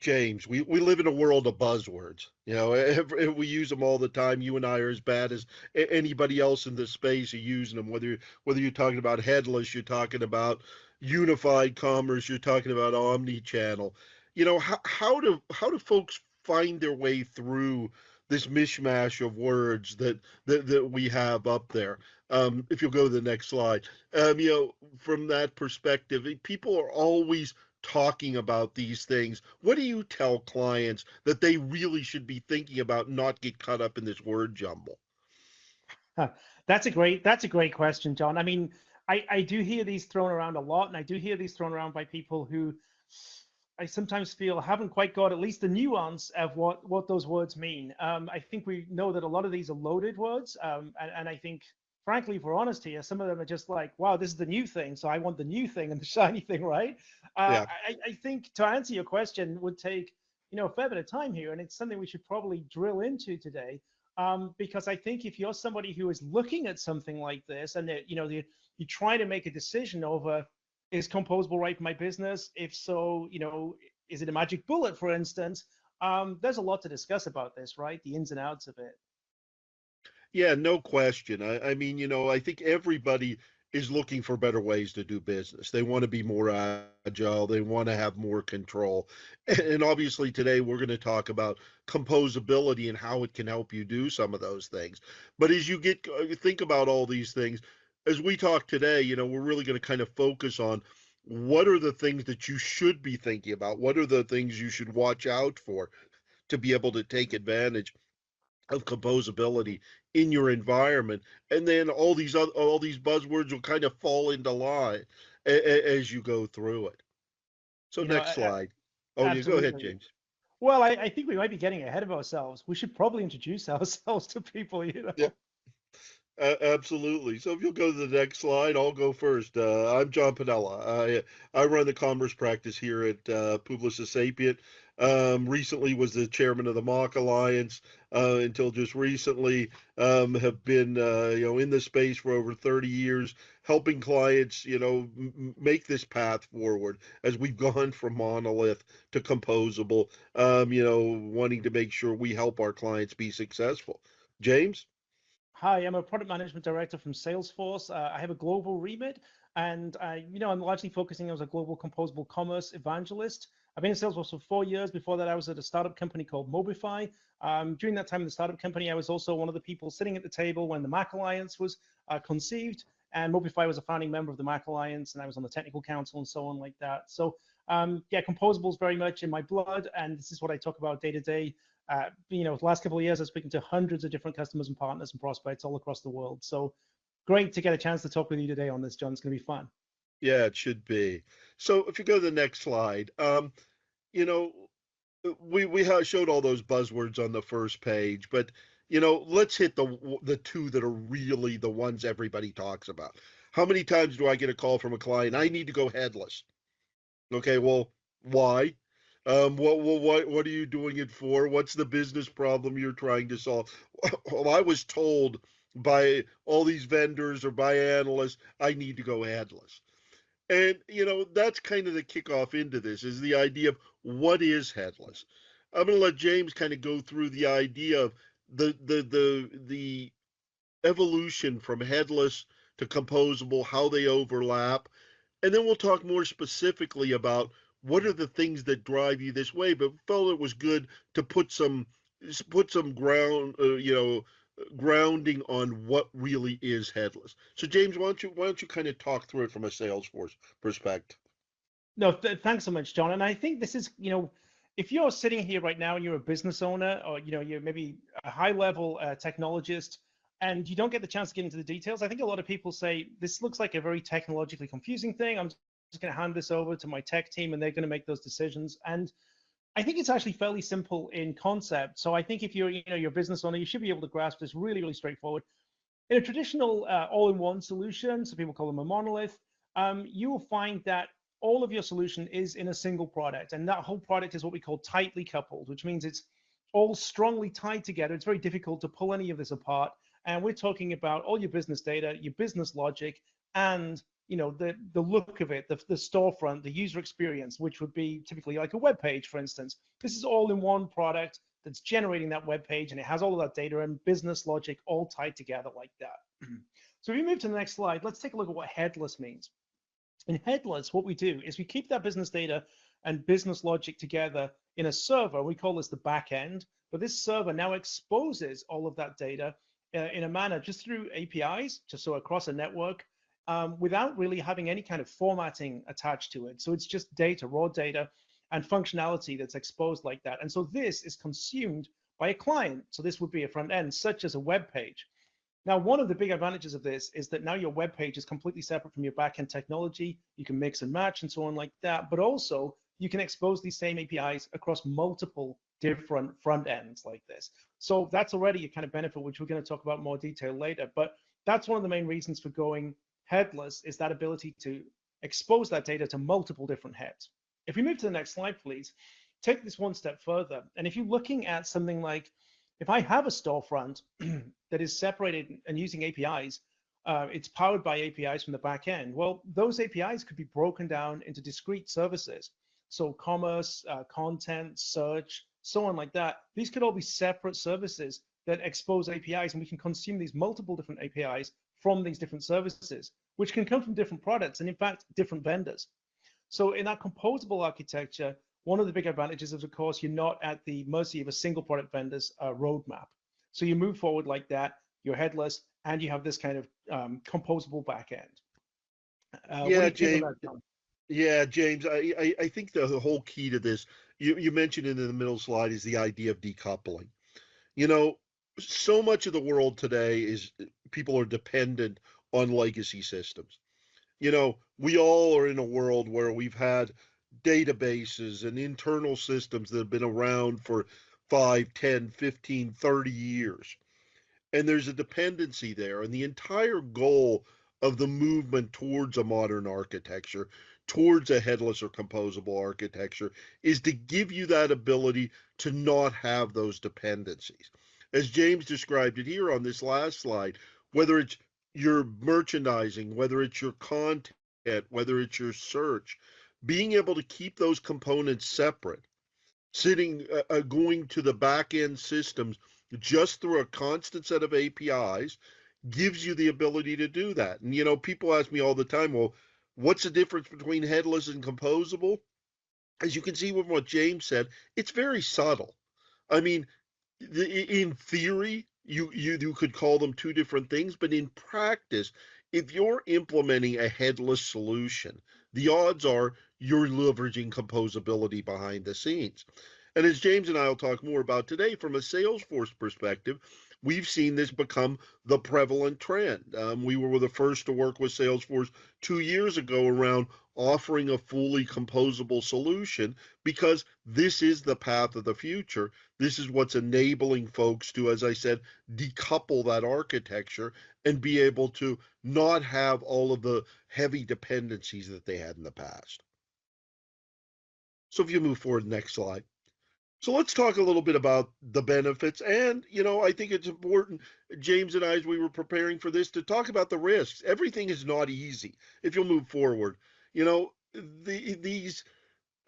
James, we live in a world of buzzwords. We use them all the time. You and I are as bad as anybody else in this space are using them. Whether you're talking about headless, you're talking about unified commerce, you're talking about omni-channel. How do folks find their way through this mishmash of words that we have up there? If you'll go to the next slide, from that perspective, people are always talking about these things. What do you tell clients that they really should be thinking about, not get caught up in this word jumble? Huh. That's a great question, John. I mean, I do hear these thrown around a lot, and I do hear these thrown around by people who I sometimes feel haven't quite got at least the nuance of what those words mean. I think we know that a lot of these are loaded words, and I think, frankly, if we're honest here, some of them are just like, wow, this is the new thing, so I want the new thing and the shiny thing, right? Yeah. I think to answer your question would take a fair bit of time here, and it's something we should probably drill into today. Because I think if you're somebody who is looking at something like this, and you try to make a decision over, is composable right for my business? If so, is it a magic bullet, for instance? There's a lot to discuss about this, right? The ins and outs of it. Yeah, no question. I mean, I think everybody is looking for better ways to do business. They want to be more agile. They want to have more control. And obviously, today we're going to talk about composability and how it can help you do some of those things. But as you think about all these things, as we talk today, we're really going to kind of focus on what are the things that you should be thinking about? What are the things you should watch out for to be able to take advantage of composability in your environment, and then all these buzzwords will kind of fall into line as you go through it. So You know, next slide. Oh, you go ahead, Absolutely. James. Well, I think we might be getting ahead of ourselves. We should probably introduce ourselves to people, Yeah, absolutely. So if you'll go to the next slide, I'll go first. I'm John Panella. I run the commerce practice here at Publicis Sapient. Recently was the chairman of the Mock Alliance until just recently. Have been in this space for over 30 years, helping clients make this path forward as we've gone from monolith to composable. Wanting to make sure we help our clients be successful. James. Hi, I'm a product management director from Salesforce. I have a global remit, and I'm largely focusing as a global composable commerce evangelist. I've been in Salesforce for 4 years. Before that, I was at a startup company called Mobify. During that time in the startup company, I was also one of the people sitting at the table when the Mac Alliance was conceived, and Mobify was a founding member of the Mac Alliance, and I was on the technical council and so on like that. So yeah, composable is very much in my blood, and this is what I talk about day to day. The last couple of years, I've spoken to hundreds of different customers and partners and prospects all across the world. So great to get a chance to talk with you today on this, John. It's going to be fun. Yeah, it should be. So if you go to the next slide, you know, we showed all those buzzwords on the first page, but let's hit the two that are really the ones everybody talks about. How many times do I get a call from a client? I need to go headless. Okay, well, why? What are you doing it for? What's the business problem you're trying to solve? Well, I was told by all these vendors or by analysts I need to go headless. And that's kind of the kickoff into this is the idea of what is headless. I'm going to let James kind of go through the idea of the evolution from headless to composable, how they overlap, and then we'll talk more specifically about what are the things that drive you this way. But felt it was good to put some grounding on what really is headless. So James, why don't you kind of talk through it from a Salesforce perspective? No, thanks so much, John. And I think this is, if you're sitting here right now and you're a business owner or, you're maybe a high level technologist and you don't get the chance to get into the details, I think a lot of people say, this looks like a very technologically confusing thing. I'm just going to hand this over to my tech team and they're going to make those decisions. And I think it's actually fairly simple in concept. So I think if you're a business owner, you should be able to grasp this really, really straightforward. In a traditional all-in-one solution, so people call them a monolith, you will find that all of your solution is in a single product. And that whole product is what we call tightly coupled, which means it's all strongly tied together. It's very difficult to pull any of this apart. And we're talking about all your business data, your business logic, and the look of it, the storefront, the user experience, which would be typically like a web page, for instance. This is all in one product that's generating that web page, and it has all of that data and business logic all tied together like that. So if we move to the next slide, let's take a look at what headless means. In Headless, what we do is we keep that business data and business logic together in a server. We call this the back end, but this server now exposes all of that data in a manner just through APIs, just so across a network, without really having any kind of formatting attached to it. So it's just data, raw data, and functionality that's exposed like that. And so this is consumed by a client. So this would be a front end, such as a web page. Now, one of the big advantages of this is that now your web page is completely separate from your backend technology. You can mix and match and so on like that, but also you can expose these same APIs across multiple different front ends like this. So that's already a kind of benefit, which we're going to talk about more detail later. But that's one of the main reasons for going headless, is that ability to expose that data to multiple different heads. If we move to the next slide, please, take this one step further. And if you're looking at something like, if I have a storefront that is separated and using APIs, it's powered by APIs from the back end. Well, those APIs could be broken down into discrete services. So commerce, content, search, so on like that. These could all be separate services that expose APIs, and we can consume these multiple different APIs from these different services, which can come from different products and in fact, different vendors. So in that composable architecture, one of the big advantages is, of course, you're not at the mercy of a single product vendor's roadmap. So you move forward like that, you're headless, and you have this kind of composable backend. What do Yeah, you think of James. that, John? Yeah, James. I think the whole key to this, you mentioned it in the middle slide, is the idea of decoupling. You know, so much of the world today is people are dependent on legacy systems. We all are in a world where we've had databases and internal systems that have been around for 5, 10, 15, 30 years. And there's a dependency there. And the entire goal of the movement towards a modern architecture, towards a headless or composable architecture, is to give you that ability to not have those dependencies. As James described it here on this last slide, whether it's your merchandising, whether it's your content, whether it's your search, being able to keep those components separate, going to the back end systems just through a constant set of APIs gives you the ability to do that. And people ask me all the time, well, what's the difference between headless and composable? As you can see from what James said, it's very subtle. I mean, in theory, you could call them two different things, but in practice, if you're implementing a headless solution, the odds are you're leveraging composability behind the scenes. And as James and I will talk more about today, from a Salesforce perspective, we've seen this become the prevalent trend. We were the first to work with Salesforce 2 years ago around offering a fully composable solution, because this is the path of the future. This is what's enabling folks to, as I said, decouple that architecture and be able to not have all of the heavy dependencies that they had in the past. So if you move forward, next slide. So let's talk a little bit about the benefits. And, I think it's important, James and I, as we were preparing for this, to talk about the risks. Everything is not easy if you'll move forward. These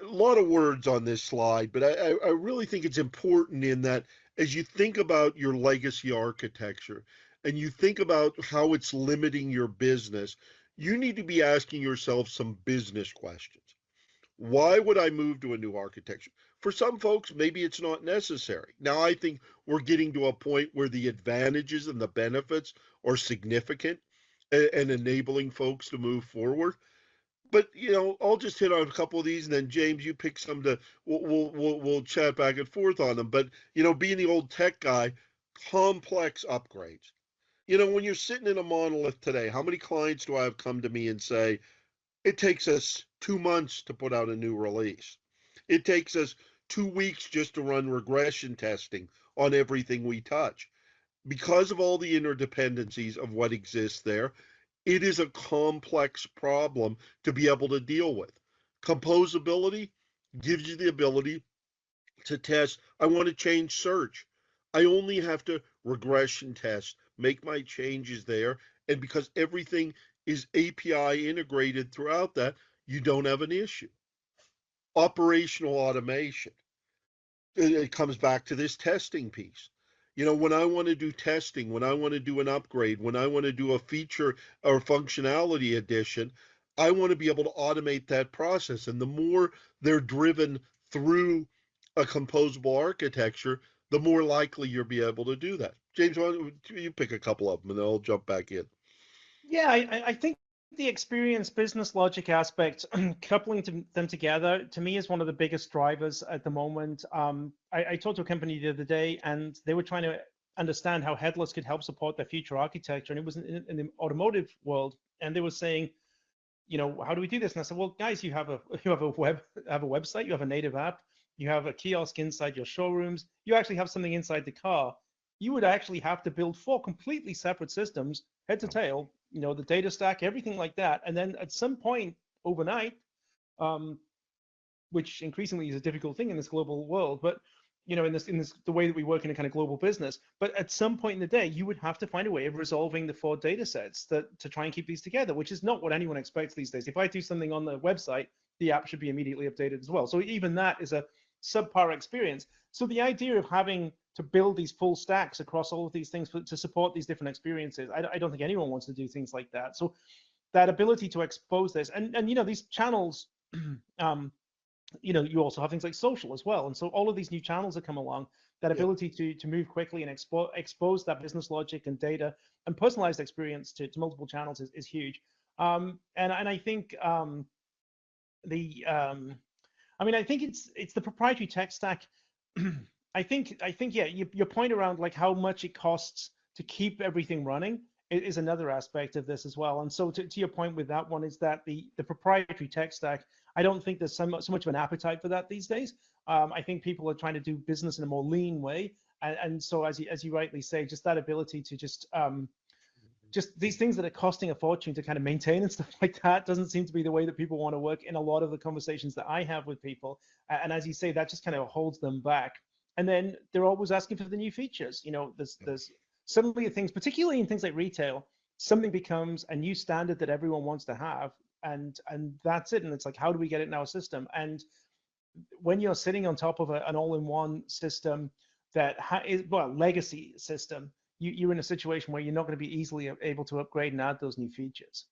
a lot of words on this slide, but I really think it's important in that as you think about your legacy architecture and you think about how it's limiting your business, you need to be asking yourself some business questions. Why would I move to a new architecture? For some folks, maybe it's not necessary. Now, I think we're getting to a point where the advantages and the benefits are significant and enabling folks to move forward. But I'll just hit on a couple of these, and then James, you pick some to we'll chat back and forth on them. But being the old tech guy, complex upgrades. When you're sitting in a monolith today, how many clients do I have come to me and say, it takes us 2 months to put out a new release. It takes us 2 weeks just to run regression testing on everything we touch. Because of all the interdependencies of what exists there, it is a complex problem to be able to deal with. Composability gives you the ability to test. I want to change search. I only have to regression test, make my changes there. And because everything is API integrated throughout that, you don't have an issue. Operational automation. It comes back to this testing piece. When I want to do testing, when I want to do an upgrade, when I want to do a feature or functionality addition, I want to be able to automate that process. And the more they're driven through a composable architecture, the more likely you'll be able to do that. James, why don't you pick a couple of them and then I'll jump back in. Yeah, I think the experience business logic aspect, coupling them together, to me is one of the biggest drivers at the moment. I talked to a company the other day, and they were trying to understand how headless could help support their future architecture, and it was in the automotive world, and they were saying, how do we do this? And I said, well, guys, you have a website, you have a native app, you have a kiosk inside your showrooms, you actually have something inside the car. You would actually have to build 4 completely separate systems, head to tail, the data stack, everything like that. And then at some point overnight, which increasingly is a difficult thing in this global world, but in this the way that we work in a kind of global business, but at some point in the day, you would have to find a way of resolving the 4 data sets to try and keep these together, which is not what anyone expects these days. If I do something on the website, the app should be immediately updated as well. So even that is a subpar experience. So the idea of having to build these full stacks across all of these things to support these different experiences, I don't think anyone wants to do things like that. So that ability to expose this, and these channels, you also have things like social as well. And so all of these new channels that come along, that ability to move quickly and expose that business logic and data and personalized experience to multiple channels is huge. And I think I think it's the proprietary tech stack. I think yeah, your point around like how much it costs to keep everything running is another aspect of this as well. And so to your point with that one is that the proprietary tech stack, I don't think there's so much of an appetite for that these days. I think people are trying to do business in a more lean way, and so as you rightly say, just that ability to just these things that are costing a fortune to kind of maintain and stuff like that doesn't seem to be the way that people want to work in a lot of the conversations that I have with people. And as you say, that just kind of holds them back. And then they're always asking for the new features. There's suddenly things, particularly in things like retail, something becomes a new standard that everyone wants to have, and that's it. And it's like, how do we get it in our system? And when you're sitting on top of an all-in-one system that is legacy system, you're in a situation where you're not going to be easily able to upgrade and add those new features.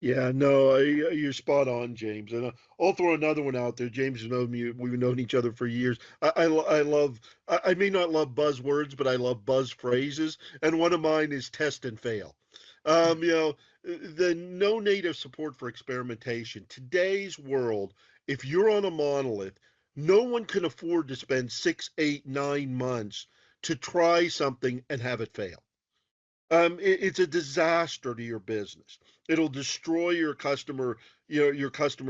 Yeah, no, you're spot on, James. And I'll throw another one out there. James has known me; we've known each other for years. I love. I may not love buzzwords, but I love buzz phrases. And one of mine is test and fail. The no native support for experimentation. Today's world, if you're on a monolith, no one can afford to spend 6, 8, 9 months to try something and have it fail. It's a disaster to your business. It'll destroy your customer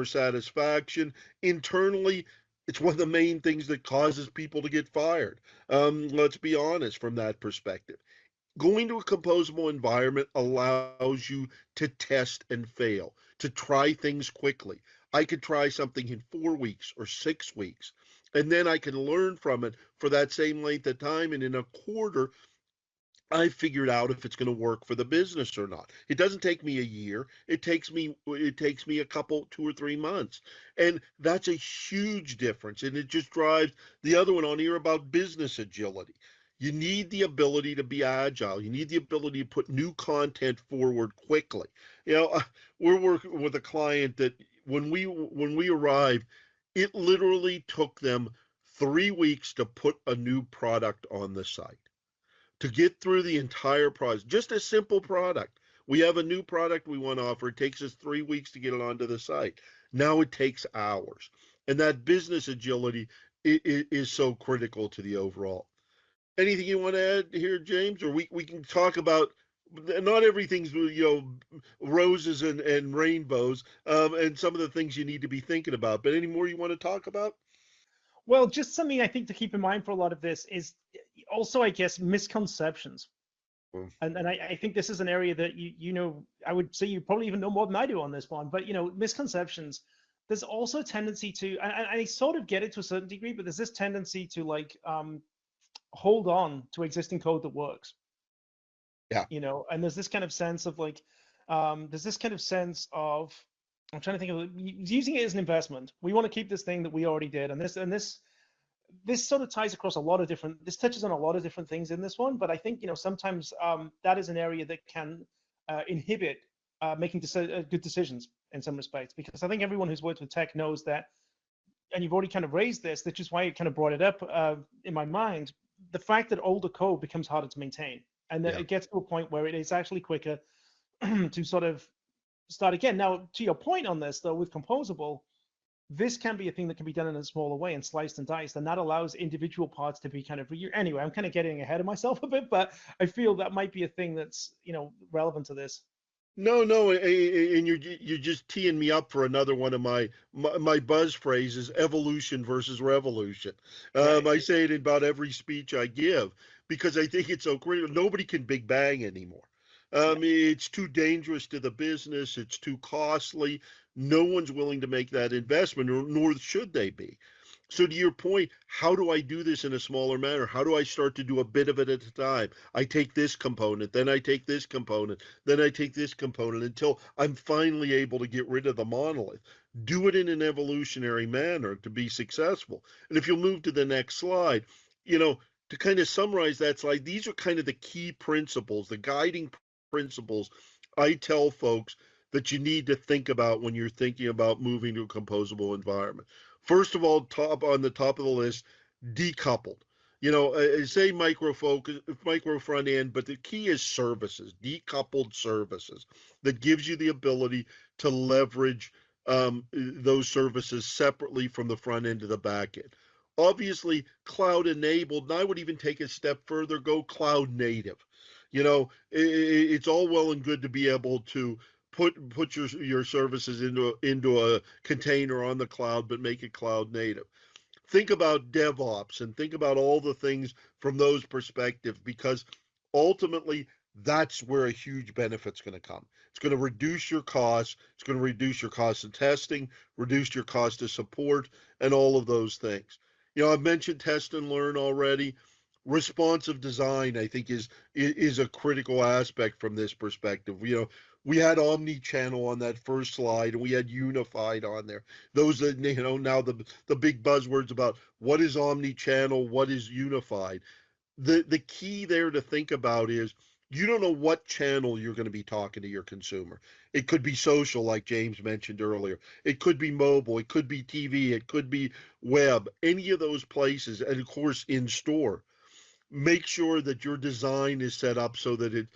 satisfaction. Internally, it's one of the main things that causes people to get fired. Let's be honest from that perspective. Going to a composable environment allows you to test and fail, to try things quickly. I could try something in 4 weeks or 6 weeks, and then I can learn from it for that same length of time. And in a quarter, I figured out if it's going to work for the business or not. It doesn't take me a year. It takes me a couple 2 or 3 months. And that's a huge difference. And it just drives the other one on here about business agility. You need the ability to be agile. You need the ability to put new content forward quickly. We're working with a client that when we arrived, it literally took them 3 weeks to put a new product on the site, to get through the entire process. Just a simple product. We have a new product we want to offer. It takes us 3 weeks to get it onto the site. Now it takes hours. And that business agility is so critical to the overall. Anything you want to add here, James? Or we can talk about, not everything's roses and rainbows, and some of the things you need to be thinking about. But any more you want to talk about? Well, just something I think to keep in mind for a lot of this is also, I guess, misconceptions. Mm. And I think this is an area that I would say you probably even know more than I do on this one, but misconceptions. There's also a tendency to, and I sort of get it to a certain degree, but there's this tendency to hold on to existing code that works. Yeah. And there's this kind of sense of like, there's this kind of sense of, I'm trying to think of using it as an investment. We want to keep this thing that we already did, and this sort of ties across a lot of different. This touches on a lot of different things in this one, but I think sometimes that is an area that can inhibit making good decisions in some respects, because I think everyone who's worked with tech knows that, and you've already kind of raised this, which is why it kind of brought it up in my mind. The fact that older code becomes harder to maintain, and that Yeah. it gets to a point where it is actually quicker to sort of start again. Now, to your point on this, though, with Composable, this can be a thing that can be done in a smaller way and sliced and diced, and that allows individual parts to be kind of anyway. I'm kind of getting ahead of myself a bit, but I feel that might be a thing that's relevant to this. No, no, and you're just teeing me up for another one of my buzz phrases: evolution versus revolution. Right. I say it in about every speech I give because I think it's so critical. Nobody can big bang anymore. Yeah. It's too dangerous to the business. It's too costly. No one's willing to make that investment, nor should they be. So to your point, how do I do this in a smaller manner? How do I start to do a bit of it at a time? I take this component, then I take this component, then I take this component until I'm finally able to get rid of the monolith. Do it in an evolutionary manner to be successful. And if you'll move to the next slide, to kind of summarize that slide, these are kind of the key principles, the guiding principles I tell folks that you need to think about when you're thinking about moving to a composable environment. First of all, top on the top of the list, decoupled. Say micro front end, but the key is services, decoupled services that gives you the ability to leverage those services separately from the front end to the back end. Obviously, cloud enabled, and I would even take a step further, go cloud native. It's all well and good to be able to put your services into a container on the cloud, but make it cloud native. Think about DevOps and think about all the things from those perspectives, because ultimately that's where a huge benefit's going to come. It's going to reduce your costs. It's going to reduce your cost of testing, reduce your cost of support, and all of those things. I've mentioned test and learn already. Responsive design, I think, is a critical aspect from this perspective. We had omni-channel on that first slide, and we had unified on there. Those that now the big buzzwords about what is omni-channel, what is unified. The key there to think about is you don't know what channel you're going to be talking to your consumer. It could be social, like James mentioned earlier. It could be mobile. It could be TV. It could be web. Any of those places, and of course in store. Make sure that your design is set up so that it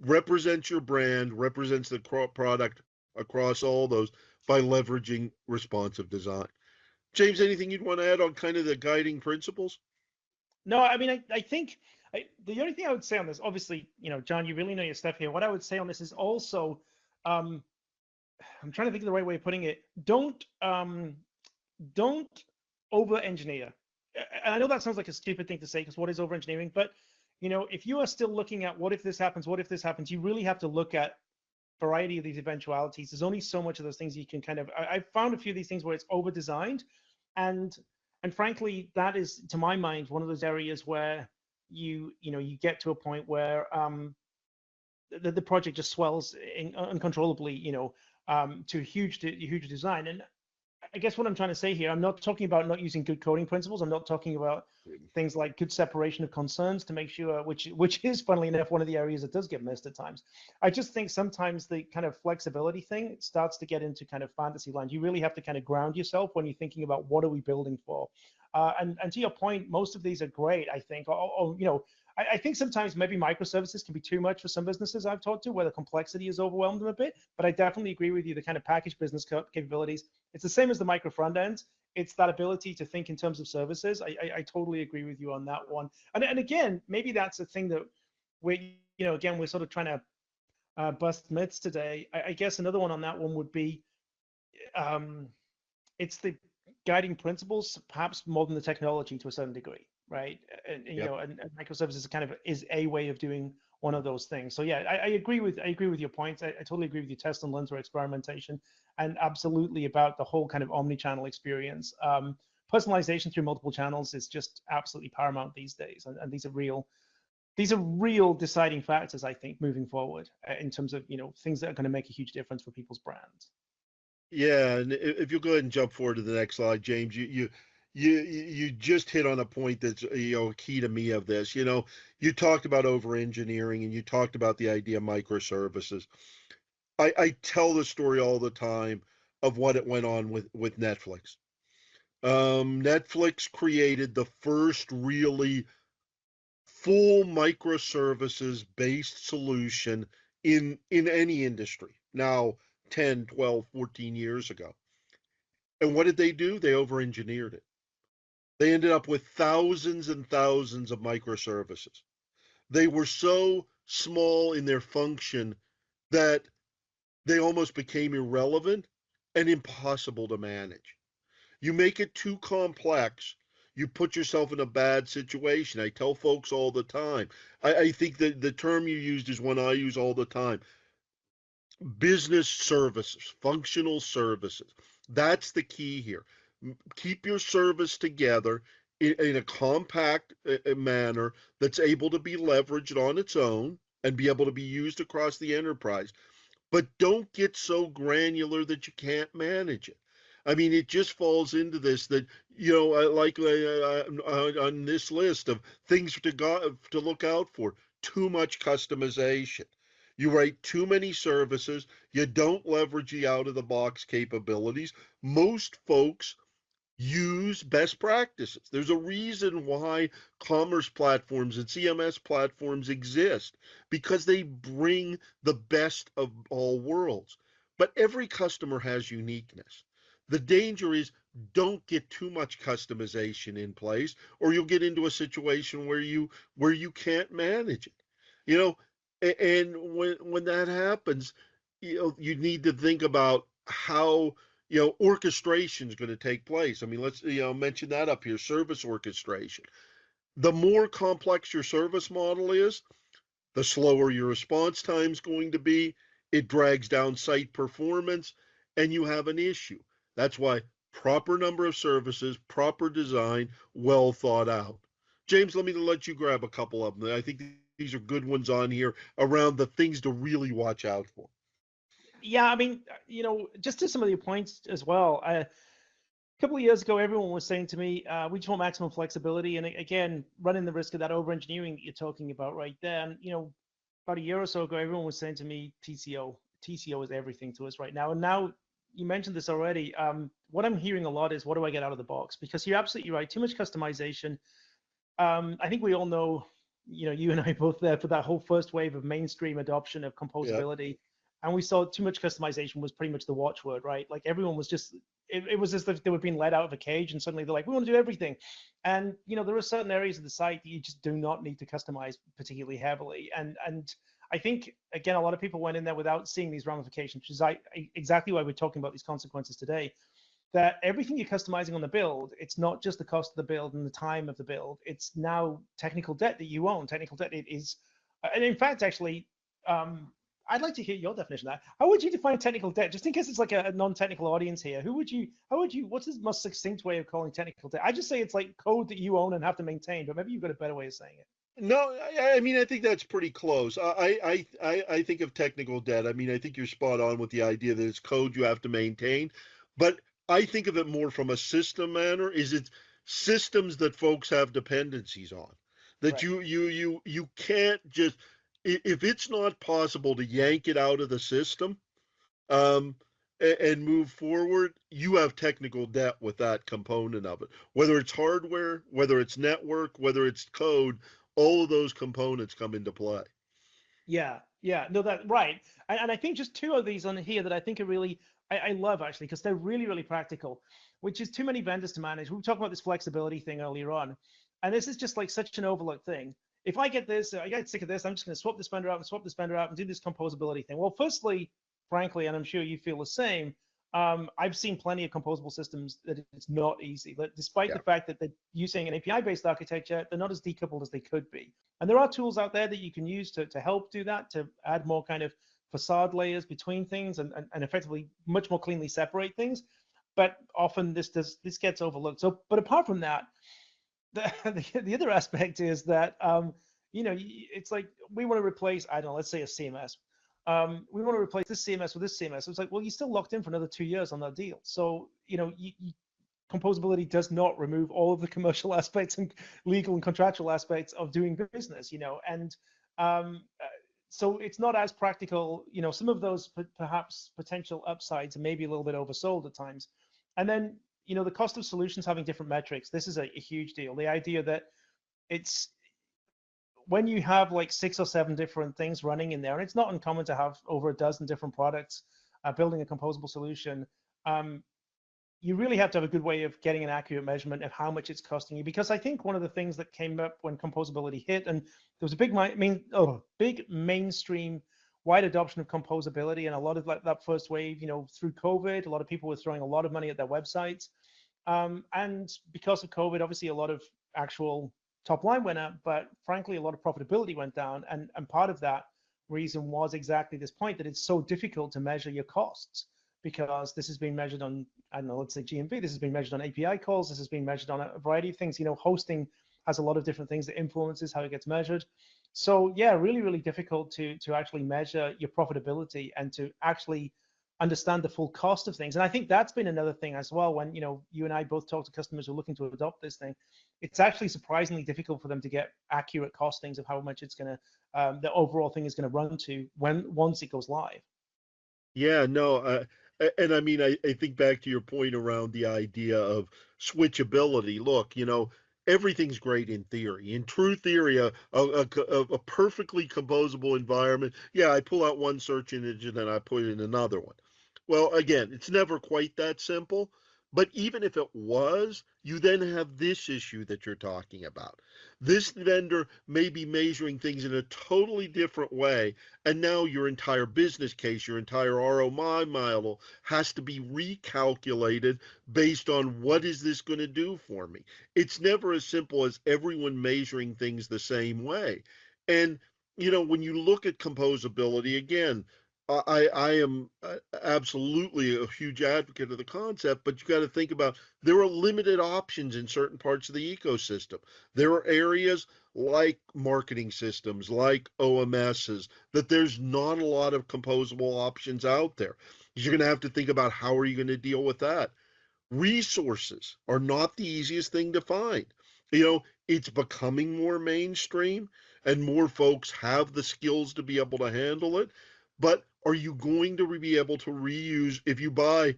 represents your brand, represents the product across all those by leveraging responsive design. James, anything you'd want to add on kind of the guiding principles? No, I mean, I think the only thing I would say on this, obviously, John, you really know your stuff here. What I would say on this is also, um, I'm trying to think of the right way of putting it. Don't over engineer. And I know that sounds like a stupid thing to say, because what is over engineering? But if you are still looking at what if this happens, what if this happens, you really have to look at variety of these eventualities. There's only so much of those things you can kind of. I've found a few of these things where it's over designed, and frankly, that is, to my mind, one of those areas where you get to a point where the project just swells uncontrollably, to huge design. And I guess what I'm trying to say here, I'm not talking about not using good coding principles. I'm not talking about things like good separation of concerns to make sure, which is, funnily enough, one of the areas that does get missed at times. I just think sometimes the kind of flexibility thing starts to get into kind of fantasy land. You really have to kind of ground yourself when you're thinking about what are we building for. And to your point, most of these are great, I think. I think sometimes maybe microservices can be too much for some businesses I've talked to, where the complexity has overwhelmed them a bit. But I definitely agree with you, the kind of package business capabilities. It's the same as the micro front end. It's that ability to think in terms of services. I totally agree with you on that one. And again, maybe that's a thing that again, we're sort of trying to bust myths today. I guess another one on that one would be, it's the guiding principles, perhaps more than the technology to a certain degree, right? And Yep. And microservices is a way of doing one of those things. So yeah, I agree with your points. I totally agree with your test and learn through experimentation, and absolutely about the whole kind of omni-channel experience. Personalization through multiple channels is just absolutely paramount these days, and these are real these are real deciding factors, I think, moving forward in terms of things that are going to make a huge difference for people's brands. Yeah, and if you'll go ahead and jump forward to the next slide, James, you just hit on a point that's key to me of this. You talked about over engineering and you talked about the idea of microservices. I tell the story all the time of what it went on with Netflix. Netflix created the first really full microservices based solution in any industry. Now 10, 12, 14 years ago. And what did they do? They over engineered it. They ended up with thousands and thousands of microservices. They were so small in their function that they almost became irrelevant and impossible to manage. You make it too complex, you put yourself in a bad situation. I tell folks all the time. I think that the term you used is one I use all the time. Business services, functional services. That's the key here. Keep your service together in a compact manner that's able to be leveraged on its own and be able to be used across the enterprise. But don't get so granular that you can't manage it. I mean, it just falls into this that like on this list of things to look out for. Too much customization. You write too many services. You don't leverage the out of the box capabilities. Most folks use best practices. There's a reason why commerce platforms and CMS platforms exist because they bring the best of all worlds. But every customer has uniqueness. The danger is don't get too much customization in place or you'll get into a situation where you can't manage it. You know, and when that happens, you need to think about how orchestration is going to take place. I mean, let's mention that up here, service orchestration. The more complex your service model is, the slower your response time is going to be. It drags down site performance, and you have an issue. That's why proper number of services, proper design, well thought out. James, let you grab a couple of them. I think these are good ones on here around the things to really watch out for. Yeah, I mean, just to some of your points as well. A couple of years ago, everyone was saying to me, we just want maximum flexibility. And again, running the risk of that over engineering that you're talking about right there. And, about a year or so ago, everyone was saying to me, TCO. TCO is everything to us right now. And now you mentioned this already. What I'm hearing a lot is, what do I get out of the box? Because you're absolutely right. Too much customization. I think we all know, you and I both there for that whole first wave of mainstream adoption of Yeah. composability. And we saw too much customization was pretty much the watchword, right? Like everyone was just, it was as if they were being let out of a cage and suddenly they're like, we want to do everything. And, there are certain areas of the site that you just do not need to customize particularly heavily. And I think, again, a lot of people went in there without seeing these ramifications, which is exactly why we're talking about these consequences today. That everything you're customizing on the build, it's not just the cost of the build and the time of the build. It's now technical debt that you own. Technical debt it is, and in fact, actually, I'd like to hear your definition of that. How would you define technical debt? Just in case it's like a non-technical audience here, what's the most succinct way of calling technical debt? I just say it's like code that you own and have to maintain, but maybe you've got a better way of saying it. No, I mean I think that's pretty close. I think of technical debt. I mean I think you're spot on with the idea that it's code you have to maintain, but I think of it more from a system manner. Is it systems that folks have dependencies on that Right. you can't just if it's not possible to yank it out of the system um, and move forward, you have technical debt with that component of it. Whether it's hardware, whether it's network, whether it's code, all of those components come into play. Yeah, yeah, no, that right. And I think just two of these on here that I think are really I love actually because they're really, really practical, which is too many vendors to manage. We were talking about this flexibility thing earlier on, and this is just like such an overlooked thing. If I get this, I get sick of this, I'm just going to swap this vendor out and swap this vendor out and do this composability thing. Well, firstly, frankly, and I'm sure you feel the same, I've seen plenty of composable systems that it's not easy. That despite Yeah. the fact that they're using an API-based architecture, they're not as decoupled as they could be. And there are tools out there that you can use to help do that, to add more kind of facade layers between things and effectively much more cleanly separate things. But often this gets overlooked. So, but apart from that, the other aspect is that it's like we want to replace, I don't know, let's say a CMS. We want to replace this CMS with this CMS. It's like, well, you're still locked in for another 2 years on that deal. So, composability does not remove all of the commercial aspects and legal and contractual aspects of doing business, and so it's not as practical. Some of those perhaps potential upsides are maybe a little bit oversold at times. And then, the cost of solutions having different metrics. This is a huge deal. The idea that it's when you have like 6 or 7 different things running in there, and it's not uncommon to have over a dozen different products building a composable solution. You really have to have a good way of getting an accurate measurement of how much it's costing you. Because I think one of the things that came up when composability hit, and there was a big mainstream wide adoption of composability, and a lot of that first wave, through COVID, a lot of people were throwing a lot of money at their websites. And because of COVID, obviously a lot of actual top line went up, but frankly, a lot of profitability went down. And part of that reason was exactly this point, that it's so difficult to measure your costs, because this has been measured on, I don't know, let's say GMV, this has been measured on API calls, this has been measured on a variety of things. Hosting has a lot of different things that influences how it gets measured. So yeah, really, really difficult to actually measure your profitability and to actually understand the full cost of things. And I think that's been another thing as well. When you and I both talk to customers who are looking to adopt this thing, it's actually surprisingly difficult for them to get accurate costings of how much it's going to, the overall thing is going to run to once it goes live. Yeah, no, and I mean, I think back to your point around the idea of switchability. Look, everything's great in theory. In true theory, a perfectly composable environment, yeah, I pull out one search engine and I put in another one. Well, again, it's never quite that simple. But even if it was, you then have this issue that you're talking about. This vendor may be measuring things in a totally different way, and now your entire business case, your entire ROI model has to be recalculated based on what is this going to do for me. It's never as simple as everyone measuring things the same way. And when you look at composability, again, I am absolutely a huge advocate of the concept, but you got to think about there are limited options in certain parts of the ecosystem. There are areas like marketing systems, like OMSs, that there's not a lot of composable options out there. You're going to have to think about how are you going to deal with that. Resources are not the easiest thing to find. It's becoming more mainstream and more folks have the skills to be able to handle it. But are you going to be able to reuse if you buy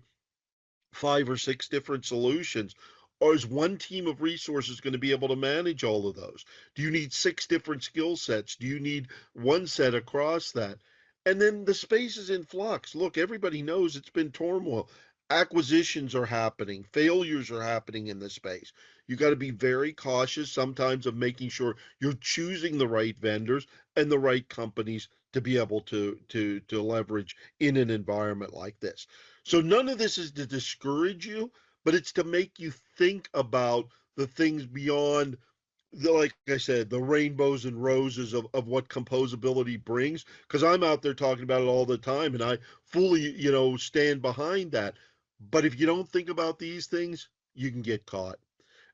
5 or 6 different solutions? Or is one team of resources going to be able to manage all of those? Do you need 6 different skill sets? Do you need one set across that? And then the space is in flux. Look, everybody knows it's been turmoil. Acquisitions are happening, failures are happening in the space. You got to be very cautious sometimes of making sure you're choosing the right vendors and the right companies to be able to leverage in an environment like this. So none of this is to discourage you, but it's to make you think about the things beyond like I said, the rainbows and roses of what composability brings. Because I'm out there talking about it all the time, and I fully, stand behind that. But if you don't think about these things, you can get caught.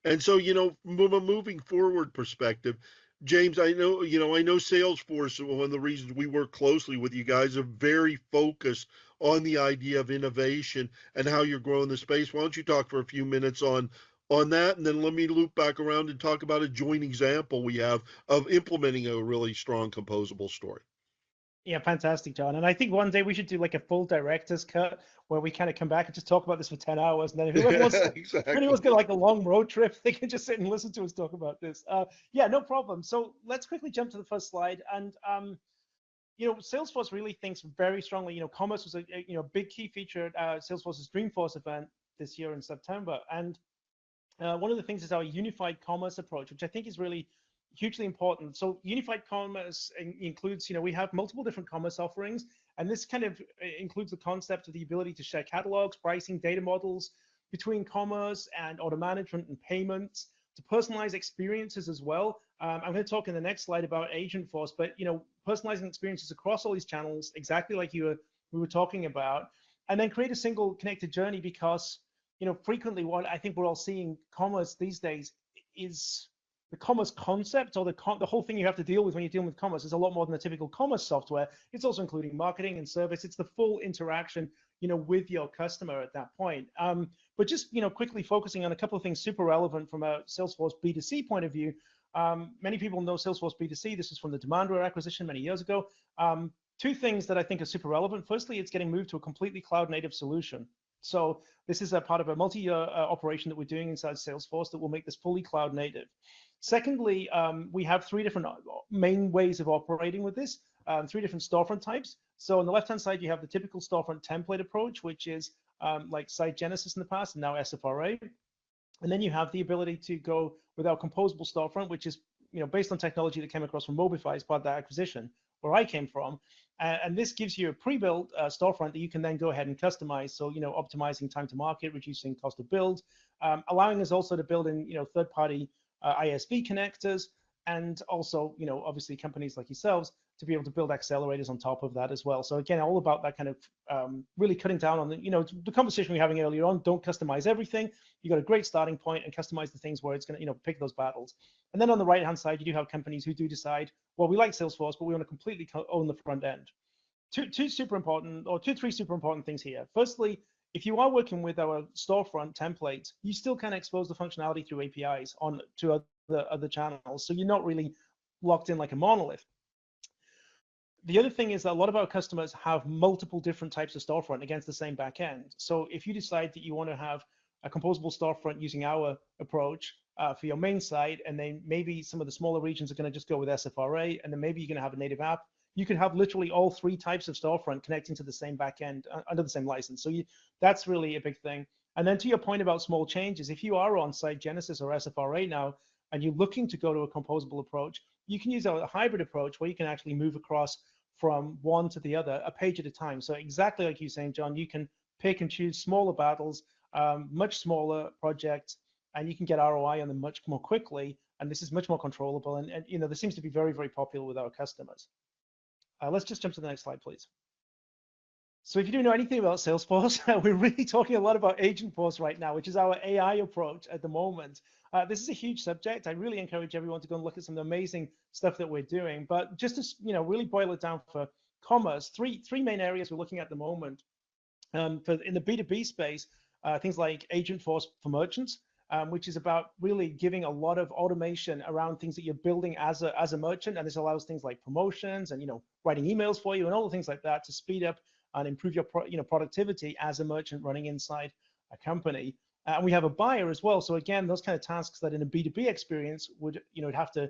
And so, from a moving forward perspective, James, I know Salesforce, one of the reasons we work closely with you guys, are very focused on the idea of innovation and how you're growing the space. Why don't you talk for a few minutes on that, and then let me loop back around and talk about a joint example we have of implementing a really strong composable story. Yeah, fantastic, John. And I think one day we should do like a full director's cut where we kind of come back and just talk about this for 10 hours. And then whoever wants Yeah, to, if anyone's exactly. got like a long road trip, they can just sit and listen to us talk about this. Yeah, no problem. So let's quickly jump to the first slide. And, Salesforce really thinks very strongly, commerce was a big key feature at Salesforce's Dreamforce event this year in September. And one of the things is our unified commerce approach, which I think is really hugely important. So unified commerce includes, we have multiple different commerce offerings, and this kind of includes the concept of the ability to share catalogs, pricing, data models between commerce and order management and payments, to personalize experiences as well. I'm going to talk in the next slide about Agentforce, but personalizing experiences across all these channels, exactly like we were talking about, and then create a single connected journey. Because frequently what I think we're all seeing commerce these days is the commerce concept or the whole thing you have to deal with when you're dealing with commerce is a lot more than a typical commerce software. It's also including marketing and service. It's the full interaction, with your customer at that point. But just, quickly focusing on a couple of things super relevant from a Salesforce B2C point of view. Many people know Salesforce B2C. This is from the Demandware acquisition many years ago. Two things that I think are super relevant. Firstly, it's getting moved to a completely cloud-native solution. So this is a part of a multi-year operation that we're doing inside Salesforce that will make this fully cloud-native. Secondly, we have three different main ways of operating with this, three different storefront types. So on the left-hand side, you have the typical storefront template approach, which is like Site Genesis in the past and now SFRA. And then you have the ability to go with our composable storefront, which is based on technology that came across from Mobify as part of that acquisition, where I came from. And this gives you a pre-built storefront that you can then go ahead and customize. So, optimizing time to market, reducing cost of build, allowing us also to build in, third-party ISV connectors, and also, obviously companies like yourselves to be able to build accelerators on top of that as well. So again, all about that kind of really cutting down on the conversation we were having earlier on. Don't customize everything. You got a great starting point and customize the things where it's going to, pick those battles. And then on the right-hand side, you do have companies who do decide, well, we like Salesforce, but we want to completely own the front end. Two, three super important things here. Firstly, if you are working with our storefront templates, you still can expose the functionality through APIs to other channels. So you're not really locked in like a monolith. The other thing is that a lot of our customers have multiple different types of storefront against the same backend. So if you decide that you want to have a composable storefront using our approach for your main site, and then maybe some of the smaller regions are going to just go with SFRA, and then maybe you're going to have a native app, you could have literally all three types of storefront connecting to the same backend under the same license. So that's really a big thing. And then to your point about small changes, if you are on Site Genesis or SFRA now, and you're looking to go to a composable approach, you can use a hybrid approach where you can actually move across from one to the other, a page at a time. So exactly like you're saying, John, you can pick and choose smaller battles, much smaller projects, and you can get ROI on them much more quickly. And this is much more controllable. And this seems to be very, very popular with our customers. Let's just jump to the next slide, please. So if you don't know anything about Salesforce, we're really talking a lot about Agentforce right now, which is our AI approach at the moment. This is a huge subject. I really encourage everyone to go and look at some of the amazing stuff that we're doing. But just to really boil it down for commerce, three main areas we're looking at the moment. In the B2B space, things like Agentforce for merchants, which is about really giving a lot of automation around things that you're building as a merchant, and this allows things like promotions and writing emails for you and all the things like that to speed up and improve your productivity as a merchant running inside a company. And we have a buyer as well. So again, those kind of tasks that in a B2B experience would have to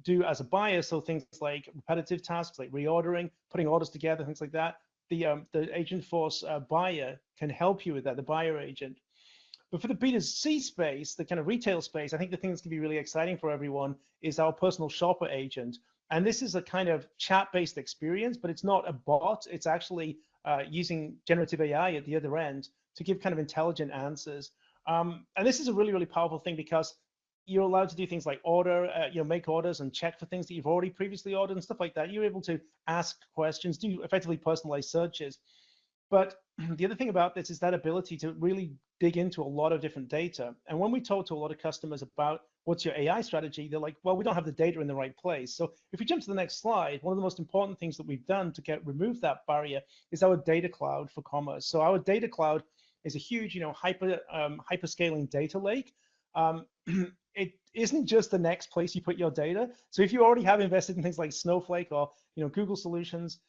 do as a buyer. So things like repetitive tasks like reordering, putting orders together, things like that. The Agentforce buyer can help you with that, the buyer agent. But for the B2C space, the kind of retail space, I think the thing that's going to be really exciting for everyone is our personal shopper agent. And this is a kind of chat-based experience, but it's not a bot. It's actually using generative AI at the other end to give kind of intelligent answers. And this is a really, really powerful thing because you're allowed to do things like order, make orders and check for things that you've already previously ordered and stuff like that. You're able to ask questions, do effectively personalized searches. But the other thing about this is that ability to really dig into a lot of different data. And when we talk to a lot of customers about what's your AI strategy, they're like, well, we don't have the data in the right place. So if we jump to the next slide, one of the most important things that we've done to remove that barrier is our data cloud for commerce. So our data cloud is a huge, hyper-scaling data lake. It isn't just the next place you put your data. So if you already have invested in things like Snowflake or Google Solutions,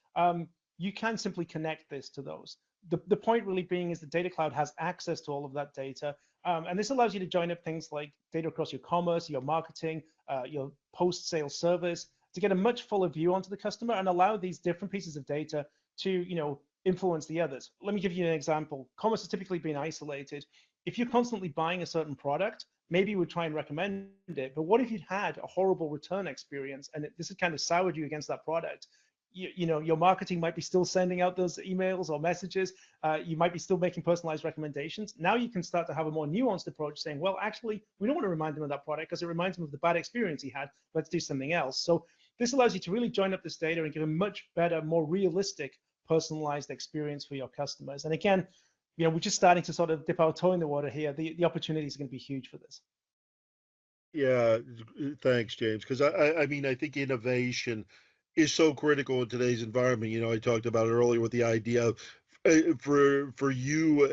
you can simply connect this to those. The point really being is the data cloud has access to all of that data. And this allows you to join up things like data across your commerce, your marketing, your post-sale service, to get a much fuller view onto the customer and allow these different pieces of data to influence the others. Let me give you an example. Commerce has typically been isolated. If you're constantly buying a certain product, maybe you would try and recommend it. But what if you'd had a horrible return experience and this has kind of soured you against that product? Your marketing might be still sending out those emails or messages. You might be still making personalized recommendations. Now you can start to have a more nuanced approach saying, well, actually, we don't want to remind them of that product because it reminds them of the bad experience he had. Let's do something else. So this allows you to really join up this data and give a much better, more realistic, personalized experience for your customers. And again, we're just starting to sort of dip our toe in the water here. The opportunities are going to be huge for this. Yeah, thanks, James. Because I mean, I think innovation is so critical in today's environment. I talked about it earlier with the idea of for you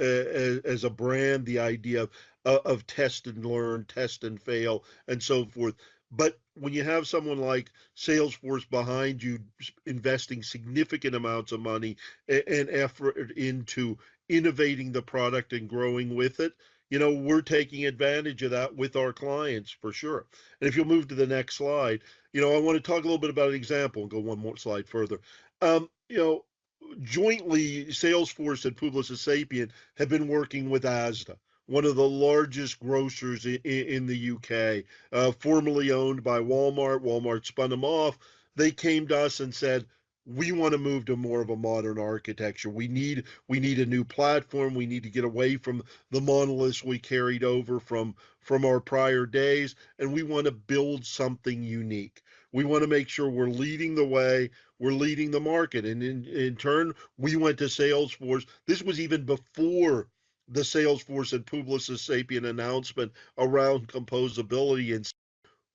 as a brand, the idea of test and learn, test and fail, and so forth. But when you have someone like Salesforce behind you, investing significant amounts of money and effort into innovating the product and growing with it, we're taking advantage of that with our clients for sure. And if you'll move to the next slide, I want to talk a little bit about an example and go one more slide further. Jointly, Salesforce and Publicis Sapient have been working with Asda, one of the largest grocers in the UK, formerly owned by Walmart. Walmart spun them off. They came to us and said, we want to move to more of a modern architecture. We need a new platform. We need to get away from the monoliths we carried over from our prior days, and we want to build something unique. We want to make sure we're leading the way, we're leading the market. And in turn, we went to Salesforce. This was even before the Salesforce and Publicis Sapient announcement around composability, and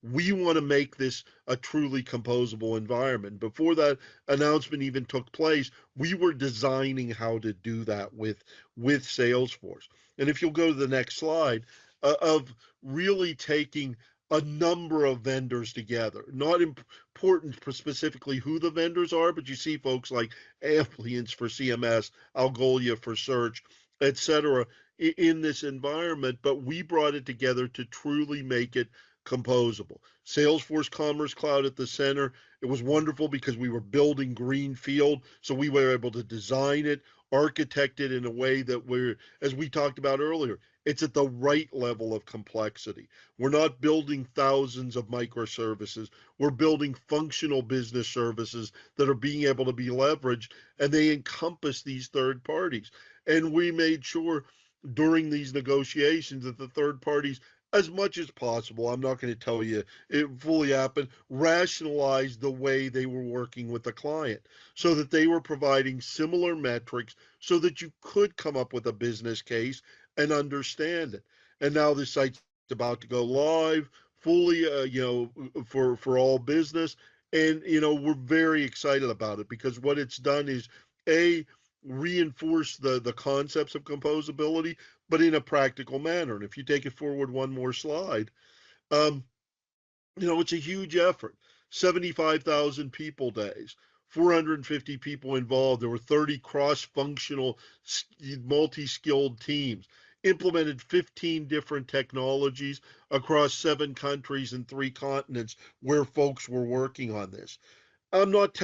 we want to make this a truly composable environment. Before that announcement even took place, we were designing how to do that with Salesforce. And if you'll go to the next slide, of really taking a number of vendors together. Not important for specifically who the vendors are, but you see folks like Amplience for CMS, Algolia for search, etc., in this environment, but we brought it together to truly make it composable. Salesforce Commerce Cloud at the center. It was wonderful because we were building greenfield, so we were able to design it, architect it in a way that as we talked about earlier, it's at the right level of complexity. We're not building thousands of microservices. We're building functional business services that are being able to be leveraged, and they encompass these third parties. And we made sure during these negotiations that the third parties, as much as possible, I'm not going to tell you it fully happened, rationalize the way they were working with the client so that they were providing similar metrics so that you could come up with a business case and understand it. And now this site's about to go live fully, for all business. And, we're very excited about it because what it's done is a reinforce the concepts of composability, but in a practical manner. And if you take it forward one more slide, um, it's a huge effort. 75,000 people days, 450 people involved. There were 30 cross-functional, multi-skilled teams. Implemented 15 different technologies across 7 countries and 3 continents where folks were working on this. I'm not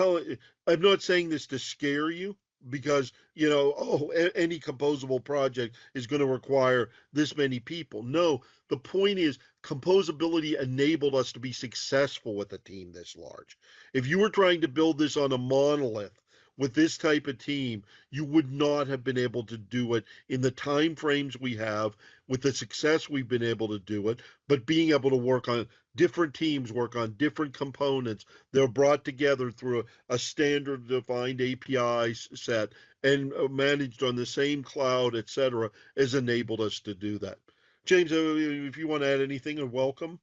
saying this to scare you because, any composable project is going to require this many people. No, the point is composability enabled us to be successful with a team this large. If you were trying to build this on a monolith with this type of team, you would not have been able to do it in the time frames we have with the success we've been able to do it, but being able to work on different teams, work on different components. They're brought together through a standard defined API set and managed on the same cloud, etc., has enabled us to do that. James, if you want to add anything, welcome.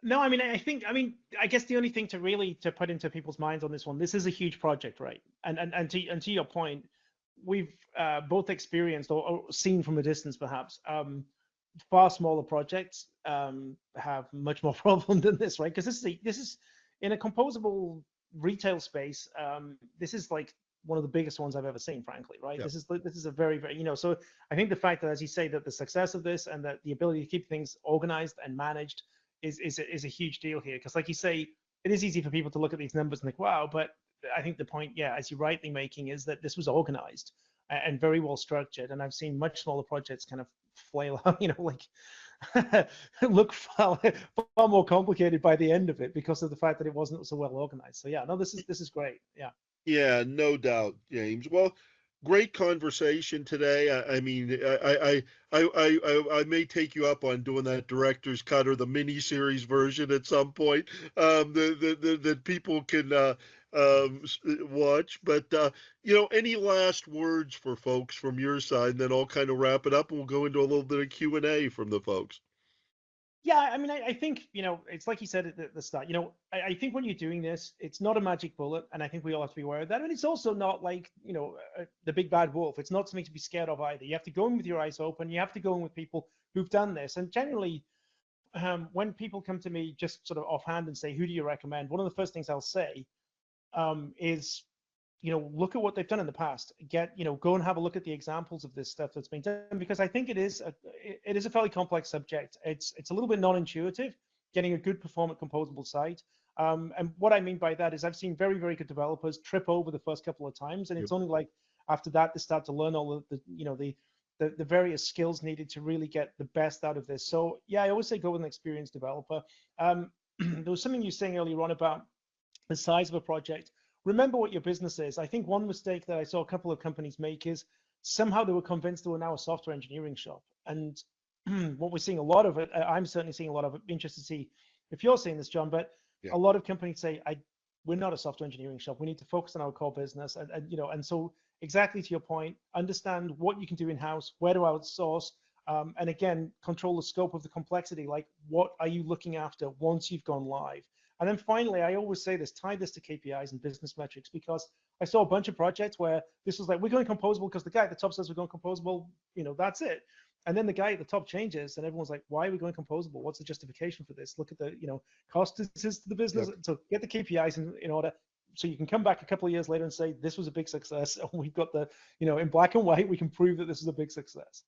No, I mean, I guess the only thing to put into people's minds on this one, this is a huge project, right? And to your point, we've both experienced or seen from a distance, perhaps, far smaller projects have much more problem than this, right? Because this is in a composable retail space. This is like one of the biggest ones I've ever seen, frankly, right? Yeah. This is a very, very, so I think the fact that, as you say, that the success of this and that the ability to keep things organized and managed is a huge deal here. Because, like you say, it is easy for people to look at these numbers and think, wow, but I think the point, yeah, as you're rightly making, is that this was organized and very well structured. And I've seen much smaller projects kind of flail out, like look far more complicated by the end of it because of the fact that it wasn't so well organized. So yeah, no, this is great. Yeah. Yeah, no doubt, James. Well, great conversation today. I mean, I may take you up on doing that director's cut or the mini series version at some point, that people can watch. But any last words for folks from your side? And then I'll kind of wrap it up, and we'll go into a little bit of Q&A from the folks. Yeah, I mean, I think, it's like you said at the start, I think when you're doing this, it's not a magic bullet. And I think we all have to be aware of that. And it's also not like, the big bad wolf. It's not something to be scared of either. You have to go in with your eyes open. You have to go in with people who've done this. And generally, when people come to me just sort of offhand and say, who do you recommend? One of the first things I'll say is, look at what they've done in the past. Go and have a look at the examples of this stuff that's been done, because I think it is a fairly complex subject. It's a little bit non-intuitive getting a good performant composable site. And what I mean by that is I've seen very, very good developers trip over the first couple of times, and Yep. it's only like after that they start to learn all of the various skills needed to really get the best out of this. So yeah, I always say go with an experienced developer. There was something you were saying earlier on about the size of a project. Remember what your business is. I think one mistake that I saw a couple of companies make is somehow they were convinced they were now a software engineering shop. And what we're seeing a lot of it, I'm certainly seeing a lot of it. Interested to see if you're seeing this, John, but Yeah. a lot of companies say, we're not a software engineering shop. We need to focus on our core business. And so exactly to your point, understand what you can do in-house, where to outsource, and again, control the scope of the complexity. Like, what are you looking after once you've gone live? And then finally, I always say this, tie this to KPIs and business metrics, because I saw a bunch of projects where this was like, we're going composable because the guy at the top says we're going composable, that's it. And then the guy at the top changes and everyone's like, why are we going composable? What's the justification for this? Look at the, cost this is to the business. Yep. So get the KPIs in order, so you can come back a couple of years later and say, this was a big success. And we've got the, in black and white, we can prove that this is a big success.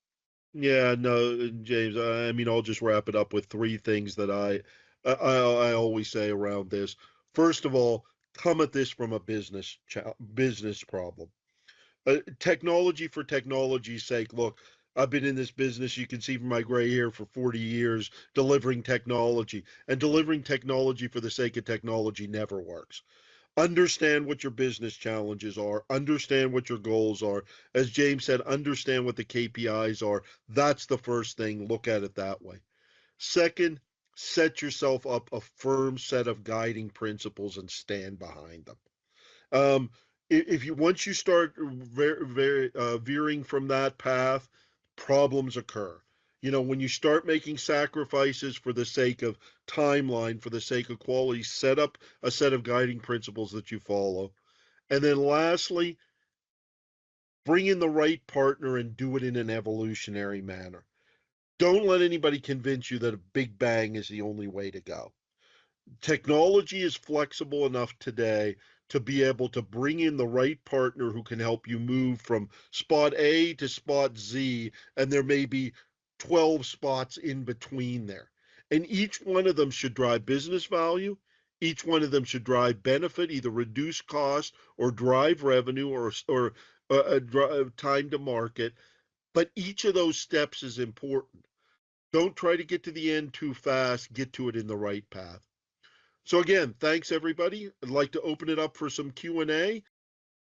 Yeah, no, James. I mean, I'll just wrap it up with three things that I always say around this. First of all, come at this from a business problem. Technology for technology's sake. Look, I've been in this business. You can see from my gray hair for 40 years, delivering technology, and delivering technology for the sake of technology never works. Understand what your business challenges are, understand what your goals are. As James said, understand what the KPIs are. That's the first thing. Look at it that way. Second, set yourself up a firm set of guiding principles and stand behind them. If you once you start veering from that path, problems occur. When you start making sacrifices for the sake of timeline, for the sake of quality, set up a set of guiding principles that you follow. And then lastly, bring in the right partner and do it in an evolutionary manner. Don't let anybody convince you that a big bang is the only way to go. Technology is flexible enough today to be able to bring in the right partner who can help you move from spot A to spot Z, and there may be 12 spots in between there. And each one of them should drive business value. Each one of them should drive benefit, either reduce cost or drive revenue or time to market. But each of those steps is important. Don't try to get to the end too fast. Get to it in the right path. So again, thanks everybody. I'd like to open it up for some Q&A.